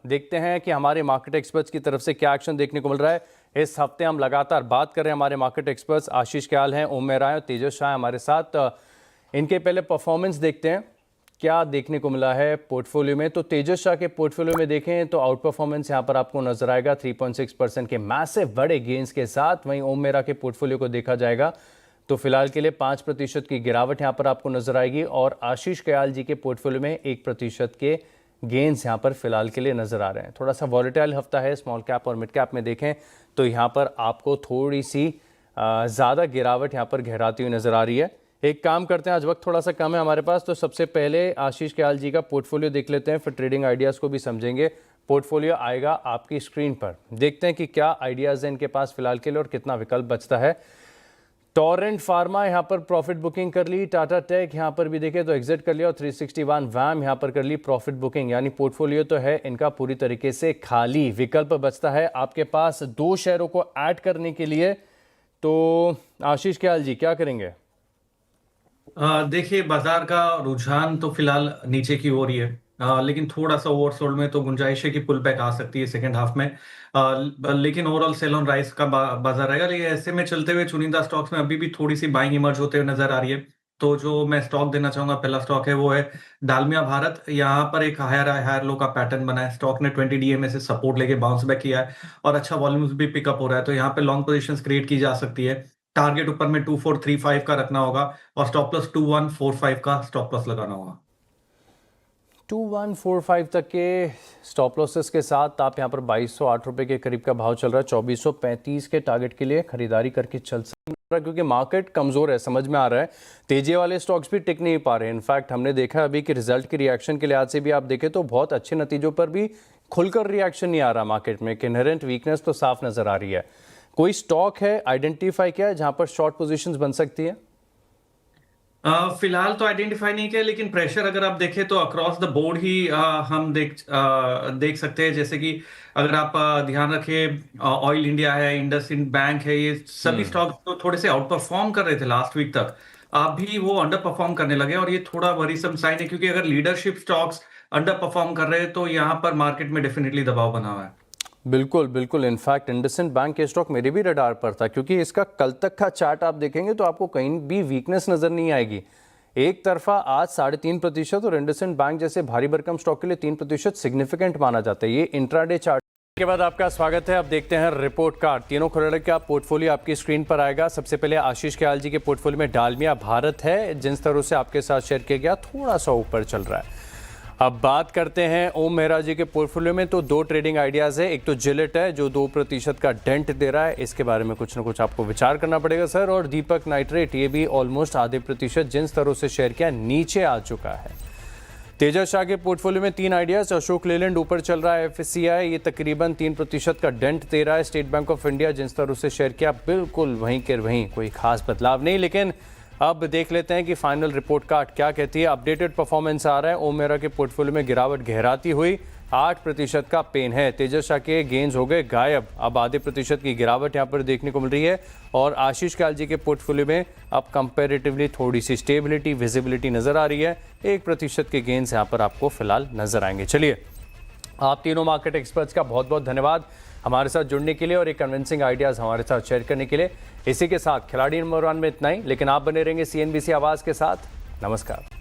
देखते हैं कि हमारे मार्केट एक्सपर्ट्स की तरफ से क्या एक्शन देखने को मिल रहा है। इस हफ्ते हम लगातार बात कर रहे हैं, हमारे मार्केट एक्सपर्ट्स आशीष कयाल हैं, ओम मेहरा और तेजस शाह हमारे साथ। इनके पहले परफॉर्मेंस देखते हैं क्या देखने को मिला है पोर्टफोलियो में। तो तेजस शाह के पोर्टफोलियो में देखें तो आउट परफॉर्मेंस यहाँ पर आपको नजर आएगा 3.6% के मैसिव बड़े गेंस के साथ। वहीं ओम मेहरा के पोर्टफोलियो को देखा जाएगा तो फिलहाल के लिए 5% की गिरावट यहाँ पर आपको नजर आएगी और आशीष कयाल जी के पोर्टफोलियो में 1% के गेंस यहाँ पर फिलहाल के लिए नजर आ रहे हैं। थोड़ा सा वॉलेटाइल हफ्ता है स्मॉल कैप और मिड कैप में देखें तो यहाँ पर आपको थोड़ी सी ज़्यादा गिरावट यहाँ पर गहराती हुई नजर आ रही है। एक काम करते हैं, आज वक्त थोड़ा सा कम है हमारे पास, तो सबसे पहले आशीष कयाल जी का पोर्टफोलियो देख लेते हैं, फिर ट्रेडिंग आइडियाज़ को भी समझेंगे। पोर्टफोलियो आएगा आपकी स्क्रीन पर, देखते हैं कि क्या आइडियाज़ हैं इनके पास फिलहाल के लिए और कितना विकल्प बचता है। टोरेंट फार्मा यहाँ पर प्रॉफिट बुकिंग कर ली, टाटा टेक यहाँ पर भी देखें तो एग्जिट कर लिया और 361 वैम यहाँ पर कर ली प्रॉफिट बुकिंग। यानी पोर्टफोलियो तो है इनका पूरी तरीके से खाली, विकल्प बचता है आपके पास 2 शेयरों को ऐड करने के लिए। तो आशीष कयाल जी क्या करेंगे? देखिए, बाजार का रुझान तो फिलहाल नीचे की ओर ही है, लेकिन थोड़ा सा ओवरसोल्ड में तो गुंजाइश है कि पुल बैक आ सकती है सेकेंड हाफ में। लेकिन ओवरऑल सेल ऑन राइस का बाजार रहेगा। लेकिन ऐसे में चलते हुए चुनिंदा स्टॉक्स में अभी भी थोड़ी सी बाइंग इमर्ज होते हुए नजर आ रही है। तो जो मैं स्टॉक देना चाहूंगा, पहला स्टॉक है वो है डालमिया भारत। यहाँ पर एक हायर लो का पैटर्न बना है। स्टॉक ने 20 डीएमए से सपोर्ट लेके बाउंस बैक किया है और अच्छा वॉल्यूम्स भी पिकअप हो रहा है। तो यहाँ पे लॉन्ग पोजीशंस क्रिएट की जा सकती है। टारगेट ऊपर में 2435 का रखना होगा और स्टॉप लॉस 2145 का स्टॉप लॉस लगाना होगा। 2145 तक के स्टॉप लॉसेस के साथ आप यहाँ पर 2208 रुपये के करीब का भाव चल रहा है। 2435 के टारगेट के लिए खरीदारी करके चल सकते हैं क्योंकि मार्केट कमज़ोर है, समझ में आ रहा है। तेजी वाले स्टॉक्स भी टिक नहीं पा रहे हैं। इनफैक्ट हमने देखा अभी कि रिजल्ट के रिएक्शन के लिहाज से भी आप देखें तो बहुत अच्छे नतीजों पर भी खुलकर रिएक्शन नहीं आ रहा मार्केट में। इनहेरेंट वीकनेस तो साफ नज़र आ रही है। कोई स्टॉक है आइडेंटिफाई किया है जहां पर शॉर्ट पोजीशंस बन सकती है? फिलहाल तो आइडेंटिफाई नहीं किया, लेकिन प्रेशर अगर आप देखें तो अक्रॉस द बोर्ड ही हम देख सकते हैं। जैसे कि अगर आप ध्यान रखें, ऑयल इंडिया है, इंडसइंड बैंक है, ये सभी स्टॉक तो थोड़े से आउट परफॉर्म कर रहे थे लास्ट वीक तक, अभी वो अंडर परफॉर्म करने लगे और ये थोड़ा वरीसम साइन है। क्योंकि अगर लीडरशिप स्टॉक्स अंडर परफॉर्म कर रहे हैं तो यहाँ पर मार्केट में डेफिनेटली दबाव बना हुआ है। बिल्कुल बिल्कुल। इनफैक्ट इंडसइंड बैंक के स्टॉक मेरे भी रडार पर था क्योंकि इसका कल तक का चार्ट आप देखेंगे तो आपको कहीं भी वीकनेस नजर नहीं आएगी। एक तरफा आज 3.5% और इंडसइंड बैंक जैसे भारी भरकम स्टॉक के लिए 3% सिग्निफिकेंट माना जाता है। ये इंट्राडे चार्ट के बाद आपका स्वागत है। अब देखते हैं रिपोर्ट कार्ड। तीनों खरीदार का पोर्टफोलियो आपकी स्क्रीन पर आएगा। सबसे पहले आशीष कयाल जी के पोर्टफोलियो में डालमिया भारत है, जिन स्तरों से आपके साथ शेयर किया गया थोड़ा सा ऊपर चल रहा है। अब बात करते हैं ओम मेहरा जी के पोर्टफोलियो में, तो 2 ट्रेडिंग आइडियाज़ है। एक तो जिलेट है जो 2% का डेंट दे रहा है, इसके बारे में कुछ ना कुछ आपको विचार करना पड़ेगा सर। और दीपक नाइट्रेट, ये भी ऑलमोस्ट आधे प्रतिशत जिन स्तरों से शेयर किया नीचे आ चुका है। तेजस शाह के पोर्टफोलियो में 3 आइडियाज़। अशोक लेलैंड ऊपर चल रहा है, FSCI ये तकरीबन 3% का डेंट दे रहा है। स्टेट बैंक ऑफ इंडिया जिन स्तरों से शेयर किया बिल्कुल वहीं के वहीं, कोई खास बदलाव नहीं। लेकिन अब देख लेते हैं कि फाइनल रिपोर्ट कार्ड क्या कहती है। अपडेटेड परफॉर्मेंस आ रहा है। ओम मेहरा के पोर्टफोलियो में गिरावट गहराती हुई, 8% का पेन है। तेजस शाह के गेंस हो गए गायब, अब आधे प्रतिशत की गिरावट यहाँ पर देखने को मिल रही है। और आशीष कयाल जी के पोर्टफोलियो में अब कंपैरेटिवली थोड़ी सी स्टेबिलिटी, विजिबिलिटी नजर आ रही है। 1% के गेंस यहाँ पर आपको फिलहाल नजर आएंगे। चलिए, आप तीनों मार्केट एक्सपर्ट्स का बहुत बहुत धन्यवाद हमारे साथ जुड़ने के लिए और एक कन्विंसिंग आइडियाज़ हमारे साथ शेयर करने के लिए। इसी के साथ खिलाड़ी नंबर 1 में इतना ही, लेकिन आप बने रहेंगे CNBC आवाज़ के साथ। नमस्कार।